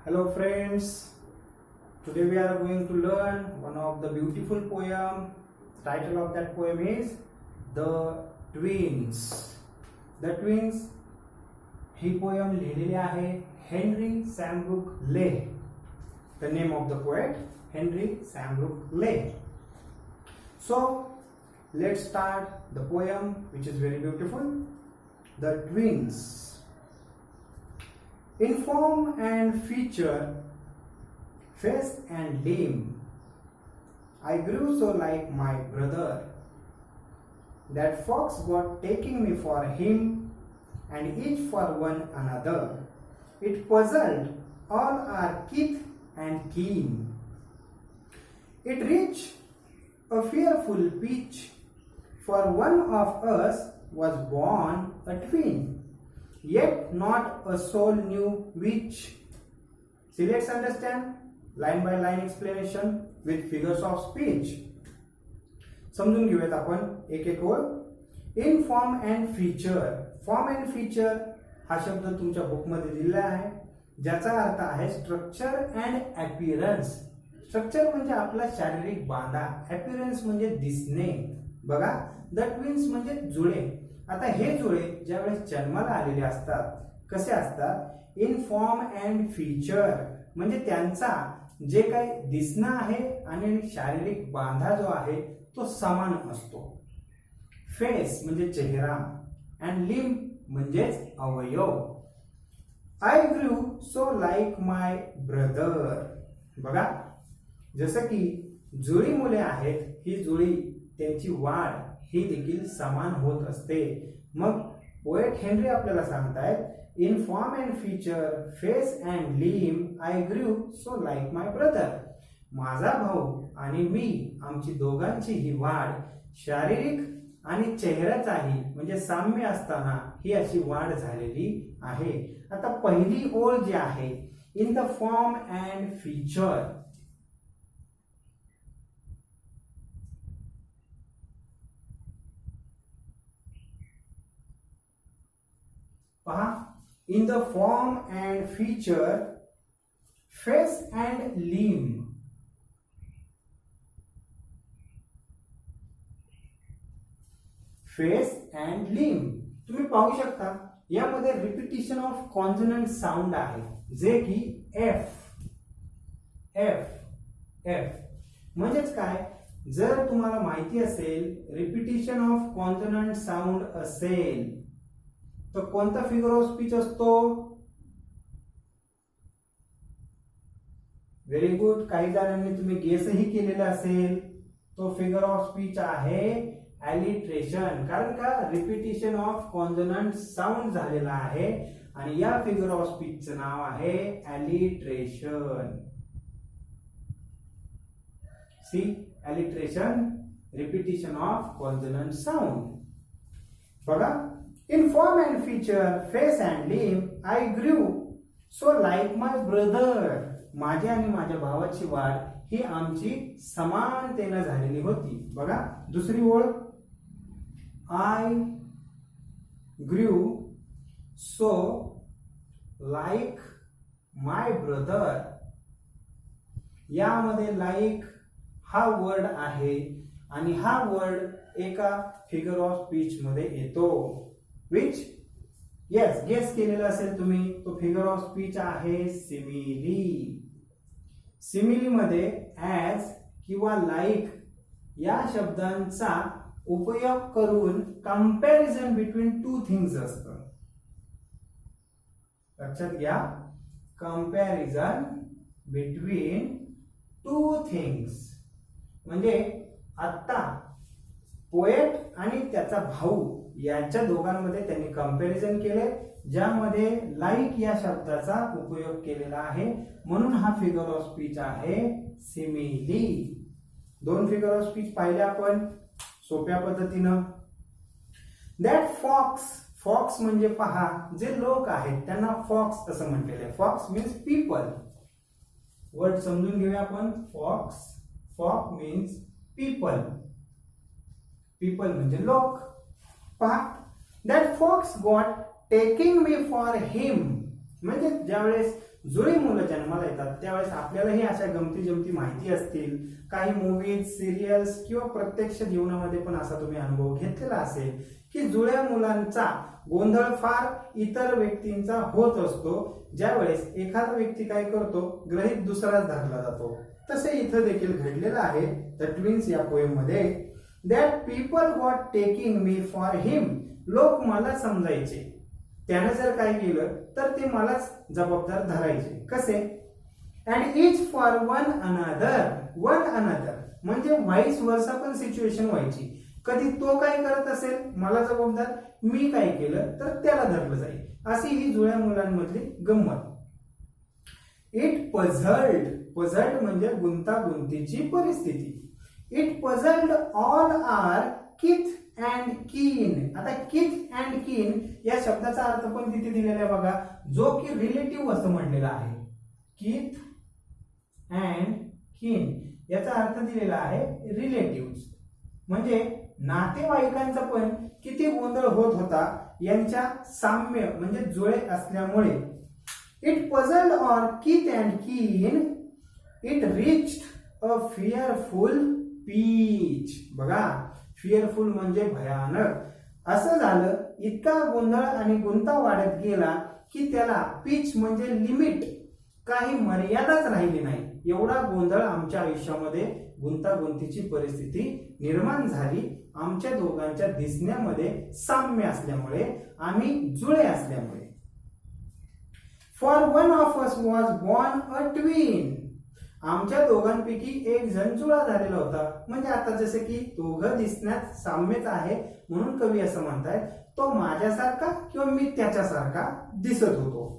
Hello friends, today we are going to learn one of the beautiful poem. The title of that poem is The Twins. The Twins he poem लिहिलेली आहे Henry सॅमब्रुक ले. The name of the poet Henry Sambrook Leigh. So let's start the poem, which is very beautiful. The Twins. In form and feature, face and limb, I grew so like my brother that folks got taking me for him and each for one another. It puzzled all our kith and kin. It reached a fearful pitch, for one of us was born a twin, yet not a soul knew which. See, let's understand line by line explanation with figures of speech. समजून घेऊयात आपण एक एक ओळ. In form and feature. Form and feature हा शब्द तुमच्या book मध्ये दिलेला आहे, ज्याचा अर्थ आहे स्ट्रक्चर अँड अपीअरन्स. स्ट्रक्चर म्हणजे आपला शारीरिक बांधा, अपीअरन्स म्हणजे दिसणे. बघा, द ट्विन्स म्हणजे जुळे. आता हे जुळे ज्यावेळेस जन्माला आलेले असतात कसे असतात? इन फॉर्म अँड फीचर म्हणजे त्यांचा जे काही दिसणं आहे आणि शारीरिक बांधा जो आहे तो समान असतो. फेस म्हणजे चेहरा अँड लिम्ब म्हणजेच अवयव. I grew so like my brother. बघा, जसं की जुळी मुले आहेत, ही जुळी त्यांची वाढ ही देखील समान होत असते. मग पोएट हेनरी आपल्याला सांगतायत, in form and feature, face and limb, I grew so like my brother. माझा भाऊ आणि मी, आमची दोघांची ही वाढ शारीरिक आणि चेहऱ्याचाही म्हणजे साम्य असताना ही अशी वाढ झालेली आहे. आता पहिली ओळ जी आहे, in the form and feature. पहा, in the form and feature, face and limb. Face and limb तुम्ही पाहू शकता यामध्ये रिपिटिशन ऑफ कॉन्सोनंट साऊंड आहे, जे की एफ एफ एफ. म्हणजेच काय, जर तुम्हाला माहिती असेल रिपिटिशन ऑफ कॉन्सोनंट साऊंड असेल तर कोणता फिगर ऑफ स्पीच असतो? Very good. काही जणांनी तुम्ही गेसही केलेला असेल. तो फिगर ऑफ स्पीच आहे ॲलिट्रेशन. कारण का, रिपिटिशन ऑफ कॉन्सोनंट साऊंड झालेला आहे आणि या फिगर ऑफ स्पीचचं नाव आहे alliteration. See, alliteration, repetition of consonant sound. बघा, in form and feature, face and limb, I grew so like my brother. माझी आणि माझ्या भावाची वाढ ही आमची समानतेने झालेली होती. बघा, दुसरी ओळ, I grew so like my brother. यामध्ये लाईक हा वर्ड आहे आणि हा वर्ड एका फिगर ऑफ स्पीच मध्ये येतो. विच, येस, गेस केलेला असेल तुम्ही. तो फिगर ऑफ स्पीच आहे सिमिली. सिमिली मध्ये ऍज किंवा लाईक या शब्दांचा उपयोग करून कंपॅरिझन बिटवीन टू थिंग्स असतं. लक्षात घ्या, कंपॅरिझन बिटवीन टू थिंग्स. म्हणजे आता पोएट आणि त्याचा भाऊ यांच्या दोघांमध्ये त्यांनी कंपॅरिझन केले, ज्यामध्ये लाईक या शब्दाचा उपयोग केलेला आहे. म्हणून हा फिगर ऑफ स्पीच आहे सिमिली. दोन फिगर ऑफ स्पीच पाहिले आपण सोप्या पद्धतीनं. That fox. फॉक्स म्हणजे पहा, जे लोक आहेत त्यांना फॉक्स असं म्हटलेलं आहे. Fox means people. वर्ड समजून घेऊया आपण. फॉक्स, फॉक मीन्स पीपल. पीपल म्हणजे लोक. पहा, that folks got taking me for him म्हणजे ज्यावेळेस जुळी मुलं जन्माला येतात त्यावेळेस आपल्यालाही अशा गमती जमती माहिती असतील, काही मूवीज, सिरियल्स किंवा प्रत्यक्ष जीवनामध्ये पण असा तुम्ही अनुभव घेतलेला असेल की जुळ्या मुलांचा गोंधळ फार इतर व्यक्तींचा होत असतो, ज्यावेळेस एखादा व्यक्ती काय करतो, ग्रहित दुसराच धरला जातो. तसे इथं देखील घडलेलं आहे द ट्विन्स या पोएम मध्ये. That people what taking me for him, लोक मला समजायचे, त्याने जर काय केलं तर ते मलाच जबाबदार धरायचे. कसे? And each for one another म्हणजे व्हाईस वर्सा पण सिच्युएशन व्हायची. कधी तो काय करत असेल मला जबाबदार, मी काय केलं तर त्याला धरलं जाईल. अशी ही जुळ्या मुलांमधली गंमत. इट पझल्ड म्हणजे गुंतागुंतीची परिस्थिती. इट पझल्ड ऑल आर किथ अँड कीन. आता किथ अँड कीन या शब्दाचा अर्थ पण तिथे दिलेला आहे बघा, जो की रिलेटिव्ह असं म्हणलेला आहे. किथ अँड कीन याचा अर्थ दिलेला आहे रिलेटिव्ह, म्हणजे नातेवाईकांचा पण किती गोंधळ होत होता यांच्या साम्य म्हणजे जुळे असल्यामुळे. It puzzled our kith and kin, it reached a fearful pitch. बघा, फिअरफुल म्हणजे भयानक. असं झालं, इतका गोंधळ आणि गुंता वाढत गेला की त्याला पीच म्हणजे लिमिट, काही मर्यादाच राहिली नाही. एवढा गोंधळ आमच्या आयुष्यामध्ये गुंतागुंतीची परिस्थिती निर्माण झाली. आमच्या दोघांच्या दिसण्यामध्ये साम्य असल्यामुळे, आम्ही जुळे असल्यामुळे. For one of us was born a twin. आमच्या दोघांपैकी एक जण जुळा झालेला होता. म्हणजे आता जसे की दोघं दिसण्यात साम्यच आहे म्हणून कवी असं म्हणतायत, तो माझ्यासारखा किंवा मी त्याच्यासारखा दिसत होतो.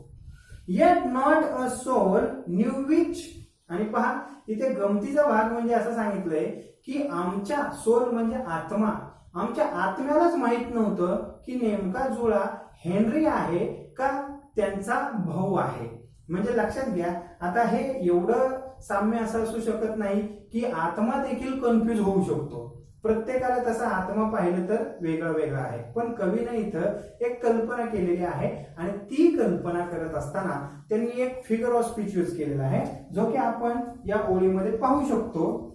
Yet not a soul knew which. आणि पहा इथे गमतीचा भाग म्हणजे असं सांगितलंय की आमच्या सोल म्हणजे आत्मा, आमच्या आत्म्यालाच माहित नव्हतं की नेमका जुळा हेनरी आहे का त्यांचा भाऊ आहे. म्हणजे लक्षात घ्या, आता हे एवढं साम्य असं असू शकत नाही की आत्मा देखील कन्फ्युज होऊ शकतो. प्रत्येकाला तसा आत्मा पाहिलं तर वेगळा वेगळा आहे. पण कवीनं इथं एक कल्पना केलेली आहे आणि ती कल्पना करत असताना त्यांनी एक फिगर ऑफ स्पीच यूज केलेला आहे, जो की आपण या ओळीमध्ये पाहू शकतो.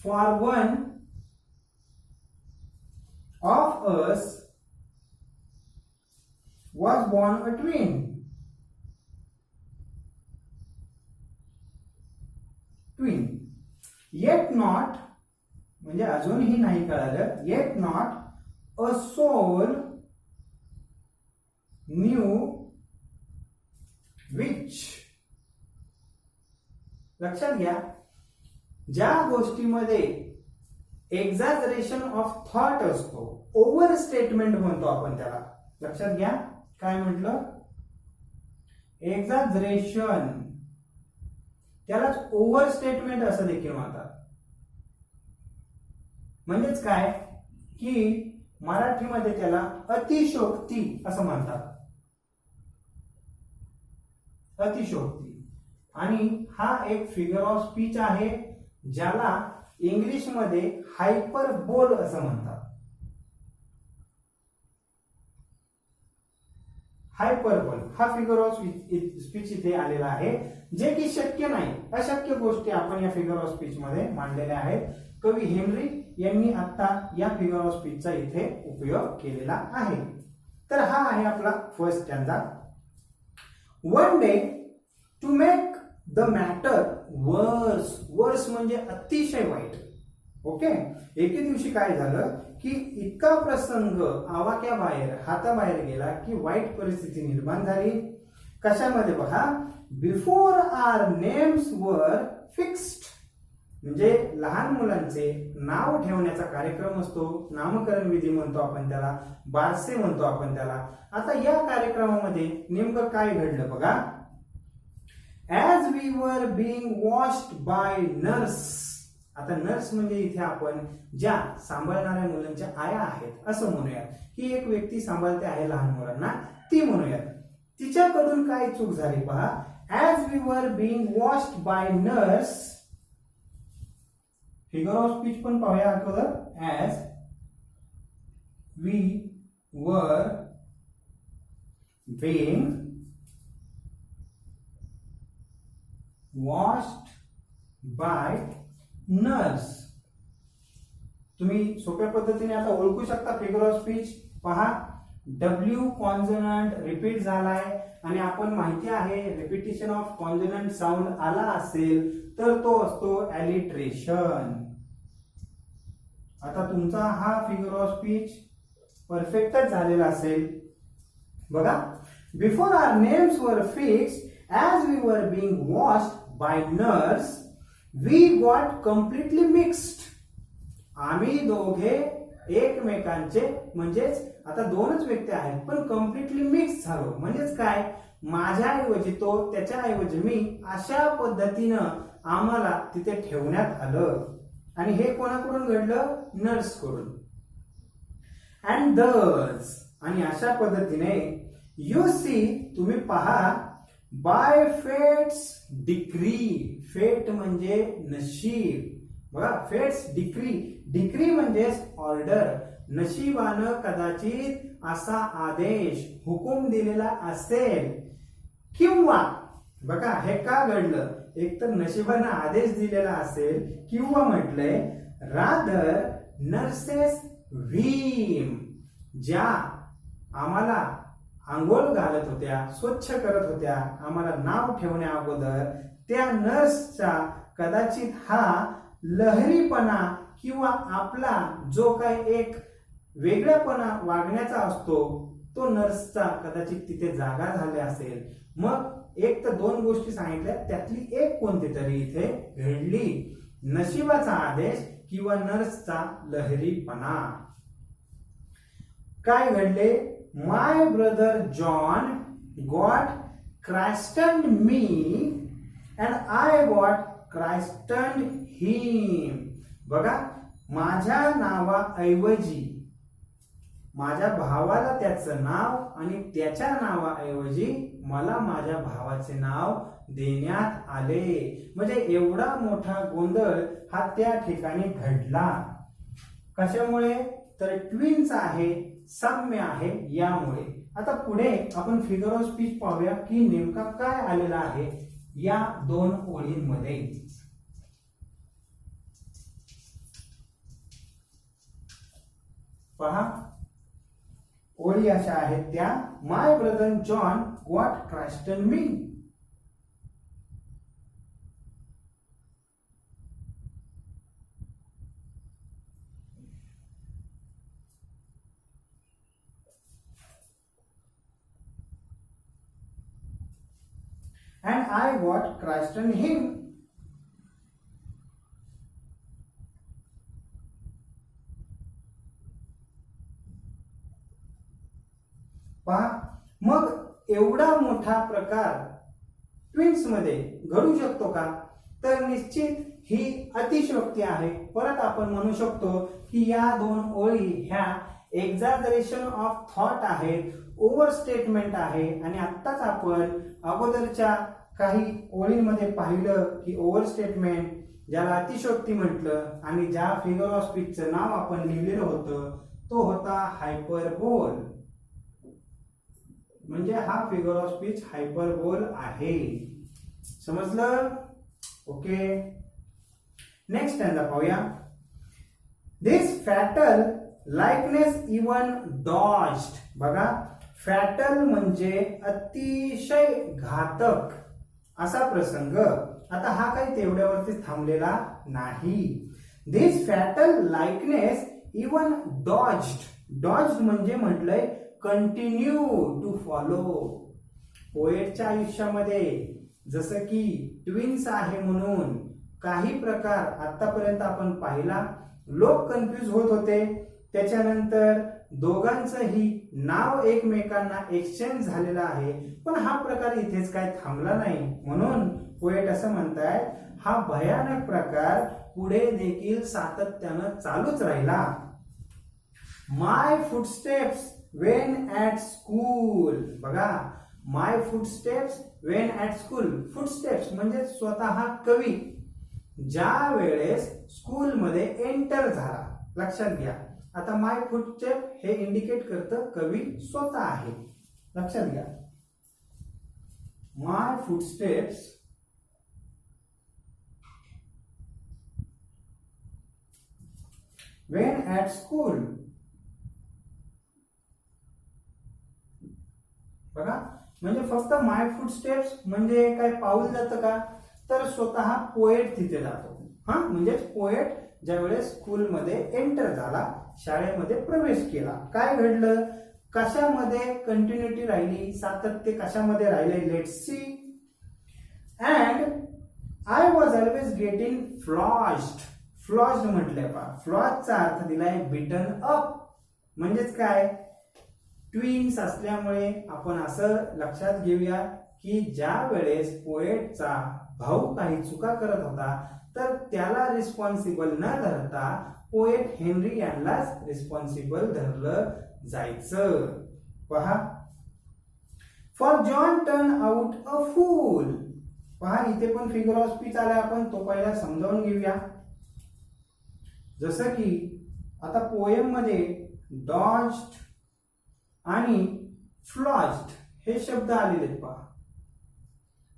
For one of us was born a twin. Yet not म्हणजे अजूनही नाही कळालं. Yet not a soul knew which. लक्षात घ्या, ज्या गोष्टीमध्ये एक्झॅजरेशन ऑफ थॉट असतो, ओव्हर स्टेटमेंट म्हणतो आपण त्याला. लक्षात घ्या, काय म्हटलं? एक्झॅजरेशन, त्यालाच ओव्हर स्टेटमेंट असं देखील म्हणतात. म्हणजेच काय की मराठीमध्ये त्याला अतिशयोक्ती असं म्हणतात. अतिशयोक्ती. आणि हा एक फिगर ऑफ स्पीच आहे ज्याला इंग्लिशमध्ये हायपरबोल असं म्हणतात. हायपरबोल हा फिगर ऑफ स्पीच इथे आलेला आहे, जे की शक्य नाही, अशक्य गोष्टी आपण या फिगर ऑफ स्पीच मध्ये मांडलेल्या आहेत. कवी हेनरी यांनी आता या फिगर ऑफ स्पीचचा इथे उपयोग केलेला आहे. तर हा आहे आपला first stanza. One day to make the matter worse. Worse म्हणजे अतिशय वाईट. ओके, एके दिवशी काय झालं की इतका प्रसंग आवाक्याबाहेर, हाताबाहेर गेला की वाईट परिस्थिती निर्माण झाली. कशामध्ये? बघा, before our names were fixed. म्हणजे लहान मुलांचे नाव ठेवण्याचा कार्यक्रम असतो, नामकरण विधी म्हणतो आपण त्याला, बारसे म्हणतो आपण त्याला. आता या कार्यक्रमामध्ये नेमकं काय घडलं बघा. As we were being washed by nurse. आता नर्स म्हणजे इथे आपण ज्या सांभाळणाऱ्या मुलांच्या आया आहेत असं म्हणूयात, ही एक व्यक्ती सांभाळते आहे लहान मुलांना, ती म्हणूयात. तिच्याकडून काय चूक झाली पहा. As we were being washed by nurse. Figure of speech पण पाहूया अगोदर. As we were being washed by nurse. तुम्ही सोप्या पद्धतीने आता ओळखू शकता फिगर ऑफ स्पीच. पहा, W कॉन्सोनंट रिपीट झालाय आणि आपण माहिती आहे रिपिटेशन ऑफ कॉन्सोनंट साऊंड आला असेल तर तो असतो अलिट्रेशन. आता तुमचा हा फिगर ऑफ स्पीच परफेक्टच झालेला असेल. बघा, before our names were fixed as we were being washed by nurse we got completely mixed. आम्ही दोघे एकमेकांचे म्हणजेच आता दोनच व्यक्ती आहेत पण कम्प्लिटली मिक्स झालो. म्हणजेच काय, माझ्या ऐवजी तो, त्याच्या ऐवजी मी, अशा पद्धतीनं आम्हाला तिथे ठेवण्यात आलं. आणि हे कोणाकडून घडलं? नर्स कडून. अँड दस, आणि अशा पद्धतीने यू सी, तुम्ही पहा, बाय फेट्स डिक्री. फेट म्हणजे नशीब. बघा, फेट्स डिक्री. डिक्री म्हणजे ऑर्डर. नशिबानं कदाचित असा आदेश, हुकूम दिलेला असेल किंवा, बघा हे का घडलं, एक तर नशिबानं आदेश दिलेला असेल किंवा म्हटलंय रादर नर्सेस व्हीम, ज्या आम्हाला आंघोळ घालत होत्या, स्वच्छ करत होत्या, आम्हाला नाव ठेवण्या अगोदर त्या नर्सचा कदाचित हा लहरीपणा किंवा आपला जो काही एक वेगळेपणा वागण्याचा असतो तो नर्सचा कदाचित तिथे जागा झाले असेल. मग एक तर दोन गोष्टी सांगितल्या, त्यातली एक कोणती तरी इथे घडली, नशिबाचा आदेश किंवा नर्सचा लहरीपणा. काय घडले? My brother John got christened me and I got christened him. बघा, माझ्या नावाऐवजी माझ्या भावाला त्याचं नाव आणि त्याच्या नावाऐवजी मला माझ्या भावाचे नाव देण्यात आले. म्हणजे एवढा मोठा गोंधळ हा त्या ठिकाणी घडला. कशामुळे? तर ट्विन्स आहे, साम्य आहे, यामुळे. आता पुढे आपण फिगर ऑफ स्पीच पाहूया की नेमका काय आलेला आहे या दोन ओळींमध्ये. पहा, ओळी अशा आहेत त्या, my brother John got christen me. And I got Christen him. पहा, मग एवढा मोठा प्रकार ट्विन्स मध्ये घडू शकतो का? तर निश्चित ही अतिशयोक्ती आहे. परत आपण म्हणू शकतो की या दोन ओळी ह्या एक्झॅजरेशन ऑफ थॉट आहेत, ओव्हर स्टेटमेंट आहे. आणि आत्ताच आपण अगोदरच्या काही ओळींमध्ये पाहिलं की ओव्हर स्टेटमेंट, ज्याला अतिशयोक्ती म्हटलं, आणि ज्या फिगर ऑफ स्पीचचं नाव आपण लिहिलेलं होतं तो होता हायपरबोल. म्हणजे हा फिगर ऑफ स्पीच हायपरबोल आहे. समजलं? ओके, नेक्स्ट स्टँडा पाहूया. दिस फॅटल लाइकनेस इवन डॉज्ड. बघा, फॅटल म्हणजे अतिशय घातक असा प्रसंग. आता हा काही तेवढ्यावरतीच थांबलेला नाही. दिस फॅटल लाइकनेस इवन डॉज्ड. डॉज्ड म्हणजे म्हटलंय कंटिन्यू टू फॉलो. पोएटच्या आयुष्यामध्ये जसं की ट्विन्स आहे म्हणून काही प्रकार आतापर्यंत आपण पाहिला, लोक कन्फ्यूज होत होते. त्याच्यानंतर दोघांचंही नाव एकमेकांना एक्सचेंज झालेला आहे. पण हा प्रकार इथेच काय थांबला नाही. म्हणून पोएट असं म्हणतायत, हा भयानक प्रकार पुढे देखील सातत्यानं चालूच राहिला. My footsteps went at school. बघा, my footsteps went at school. Footsteps म्हणजे स्वतः कवी ज्या वेळेस स्कूलमध्ये एंटर झाला. लक्षात घ्या, आता माय फुटस्टेप हे इंडिकेट करतं कवी स्वतः आहे. लक्षात घ्या, माय फुटस्टेप्स when at school. बघा, म्हणजे फक्त माय फुटस्टेप्स म्हणजे काय पाऊल जातं का, तर स्वतः पोएट तिथे जातो. हा म्हणजे पोएट ज्या वेळेस स्कूलमध्ये एंटर झाला, शाळेमध्ये प्रवेश केला, काय घडलं, कशामध्ये कंटिन्युटी राहिली, सातत्य कशामध्ये राहिले, let's see. And I was always getting flogged. Flogged म्हटलंय पहा, फ्लॉजचा अर्थ दिलाय बिटन अप. म्हणजेच काय, ट्विन्स असल्यामुळे आपण असं लक्षात घेऊया की ज्या वेळेस पोएटचा भाऊ काही चुका करत होता तर त्याला रिस्पॉन्सिबल न धरता पोएट हेनरी यांनाच रिस्पॉन्सिबल धरलं जायचं. पहा, for John turn out a fool. पहा, इथे पण फिगर ऑफ स्पीच आला, आपण तो पहिला समजावून घेऊया. जसं की आता पोएम मध्ये डॉज्ड आणि फ्लॉज्ड हे शब्द आलेले आहेत पहा.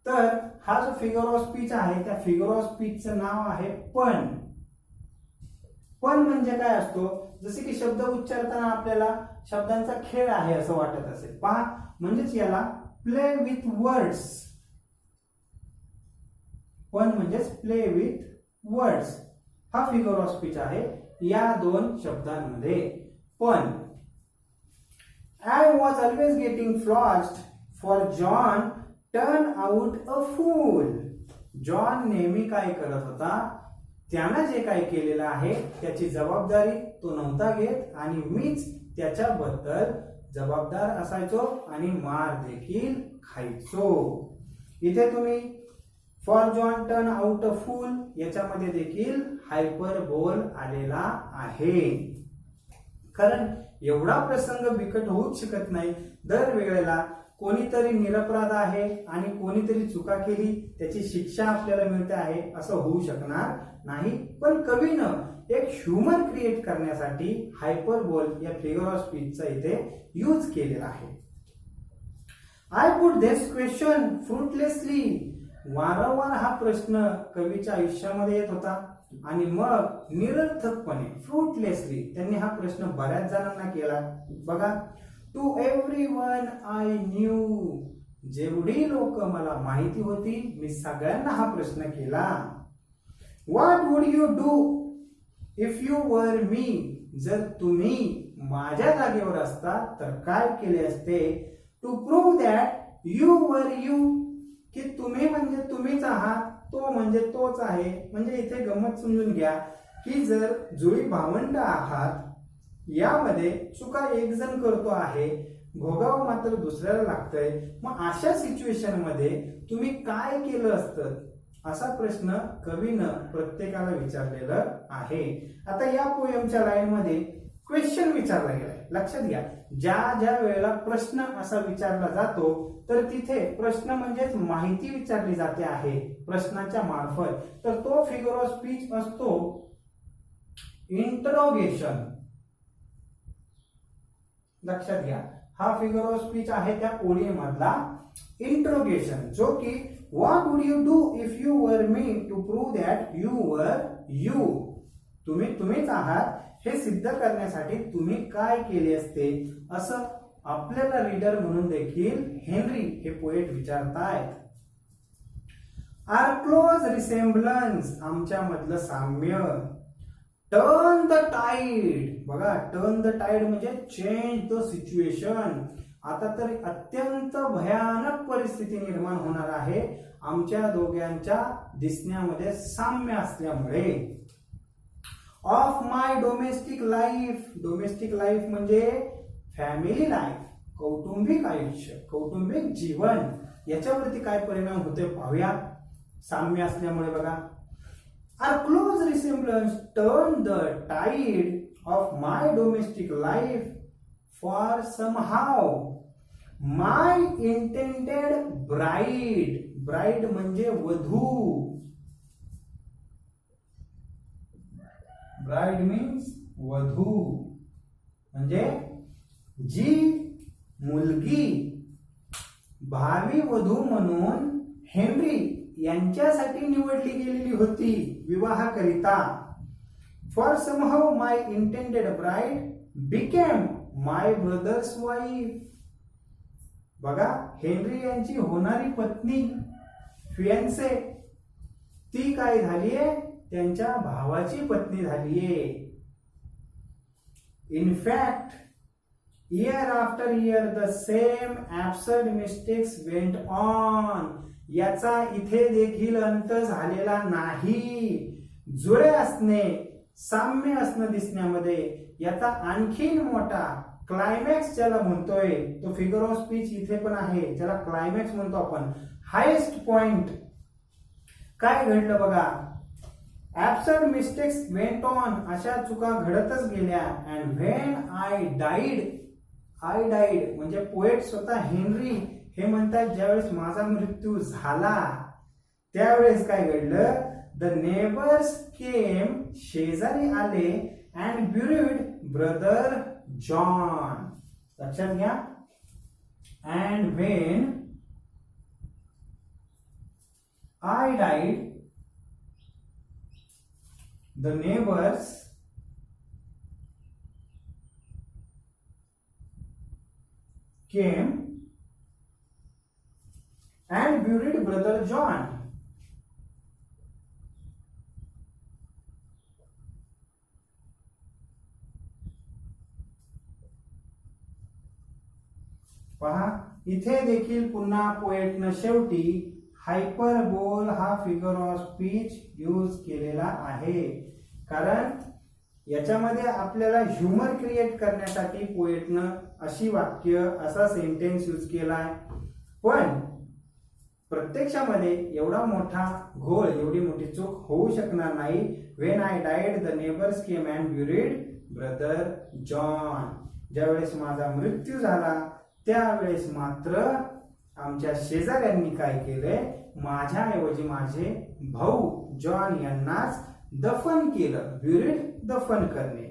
तर हा जो फिगर ऑफ स्पीच आहे त्या फिगर ऑफ स्पीचचं नाव आहे पण. पण म्हणजे काय असतो, जसे की शब्द उच्चारताना आपल्याला शब्दांचा खेळ आहे असं वाटत असेल पहा, म्हणजेच याला प्ले विथ वर्ड्स. पण म्हणजेच प्ले विथ वर्ड्स हा फिगर ऑफ स्पीच आहे या दोन शब्दांमध्ये. पण I was always getting flawed for John turn out a fool. John नेहमी काय करत होता, त्यानं जे काय केलेलं आहे त्याची जबाबदारी तो नव्हता घेत आणि मीच त्याच्याबद्दल जबाबदार असायचो आणि मार देखील खायचो. इथे तुम्ही for John turn out a fool याच्यामध्ये देखील हायपरबोल आलेला आहे. कारण एवढा प्रसंग बिकट होऊच शकत नाही. दरवेळेला कोणीतरी निरपराध आहे आणि कोणीतरी चुका केली त्याची शिक्षा आपल्याला मिळते आहे असं होऊ शकणार नाही. पण कवीनं एक ह्युमर क्रिएट करण्यासाठी हायपरबोल या फिगर ऑफ स्पीचचा इथे यूज केलेला आहे. I put this question fruitlessly. वारंवार हा प्रश्न कवीच्या आयुष्यामध्ये येत होता आणि मग निरर्थकपणे फ्रुटलेसली त्यांनी हा प्रश्न बऱ्याच जणांना केला. बघा, टू एव्हरीवन आय न्यू. जेवढी लोक मला माहिती होती मी सगळ्यांना हा प्रश्न केला. What would you do if you were me. जर तुम्ही माझ्या जागेवर असता तर काय केले असते. To prove that you were you. की तुम्ही म्हणजे तुम्हीच आहात, तो म्हणजे तोच आहे. म्हणजे इथे गंमत समजून घ्या की जर जुळी भावंड आहात, यामध्ये चुका एक जण करतो आहे, भोगावं मात्र दुसऱ्याला लागतंय, मग अशा सिच्युएशन मध्ये तुम्ही काय केलं असतं असा प्रश्न कवीनं प्रत्येकाला विचारलेलं आहे. आता या पोएमच्या लाईन मध्ये क्वेश्चन विचारला गेलाय. लक्षात घ्या, ज्या ज्या वेळेला प्रश्न असा विचारला जातो तर तिथे प्रश्न म्हणजेच माहिती विचारली जाते आहे प्रश्नाच्या मार्फत. तर तो फिगर ऑफ स्पीच असतो इंटरोगेशन. लक्षात घ्या, हा फिगर ऑफ स्पीच आहे त्या ओळीमधला इंटरोगेशन, जो की what would you do if you were me to prove that you were you. तुम्ही तुम्हीच आहात हे सिद्ध करण्यासाठी तुम्ही काय केले असते असं आपल्याला रीडर म्हणून देखील हेनरी हे पोएट विचारतायत. Are close resemblance. आमच्या मधलं साम्य. Turn the tide. बघा, टर्न द टाइड म्हणजे चेंज द सिच्युएशन. आता तर अत्यंत भयानक परिस्थिती निर्माण होणार आहे आमच्या दोघांच्या दिसण्यामध्ये साम्य असल्यामुळे. Of my domestic life. Domestic life म्हणजे फॅमिली लाईफ, कौटुंबिक आयुष्य, कौटुंबिक जीवन, याच्यावरती काय परिणाम होते पाहूया साम्य असल्यामुळे. बघा, are close resemblance turn the tide of my domestic life for somehow my intended bride. Bride म्हणजे वधू. ब्राईड मीन्स वधू, म्हणजे जी मुलगी भावी वधू म्हणून हेनरी यांच्यासाठी निवडली गेलेली होती विवाहाकरिता. For somehow my intended bride became my brother's wife. बघा, हेनरी यांची होणारी पत्नी फियन्से ती काय झालीये, त्यांच्या भावाची पत्नी झालीये. In fact, year after year the same absurd mistakes went on. याचा इथे देखील अंत झालेला नाही. जुळे असणे, साम्य असणं दिसण्यामध्ये याचा आणखीन मोठा क्लायमॅक्स ज्याला म्हणतोय तो फिगर ऑफ स्पीच इथे पण आहे, ज्याला क्लायमॅक्स म्हणतो आपण, हायेस्ट पॉइंट. काय घडलं बघा, ऍब्सर्ड मिस्टेक्स वेंट ऑन, अशा चुका घडतच गेल्या. अँड व्हेन आय डाईड म्हणजे पोएट स्वतः हेनरी हे म्हणतात, ज्यावेळेस माझा मृत्यू झाला त्यावेळेस काय घडलं, द नेबर्स केम, शेजारी आले, अँड ब्युरिड ब्रदर जॉन. लक्षात घ्या, and when I died the neighbors came and buried brother John. पहा, इथे देखील पुन्हा पोएटनं शेवटी हायपरबोल हा फिगर ऑफ स्पीच यूज केलेला आहे. कारण याच्यामध्ये आपल्याला ह्युमर क्रिएट करण्यासाठी पोएटनं अशी वाक्य, असा सेंटेन्स यूज केलाय. पण प्रत्यक्षामध्ये एवढा मोठा घोळ, एवढी मोठी चूक होऊ शकणार नाही. When I died the neighbours came and buried brother John. ज्यावेळेस माझा मृत्यू झाला त्यावेळेस मात्र आमच्या शेजाऱ्यांनी काय केलंय, माझ्याऐवजी माझे भाऊ जॉन यांनाच दफन केलं. ब्युरिड दफन करणे.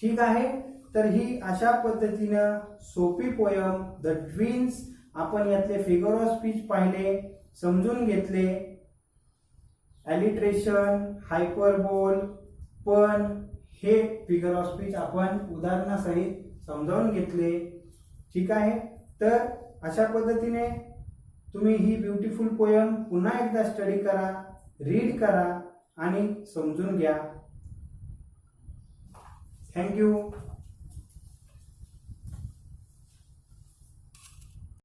ठीक आहे, तर ही अशा पद्धतीनं सोपी पोयम द ट्विन्स, आपण यातले फिगर ऑफ स्पीच पाहिले, समजून घेतले, अलिट्रेशन, हायपरबोल, पण हे फिगर ऑफ स्पीच आपण उदाहरणासहित समजावून घेतले. ठीक आहे, तर अशा पद्धतीने तुम्ही ही ब्युटिफुल पोयम पुन्हा एकदा स्टडी करा, रीड करा आणि समजून घ्या. थँक्यू.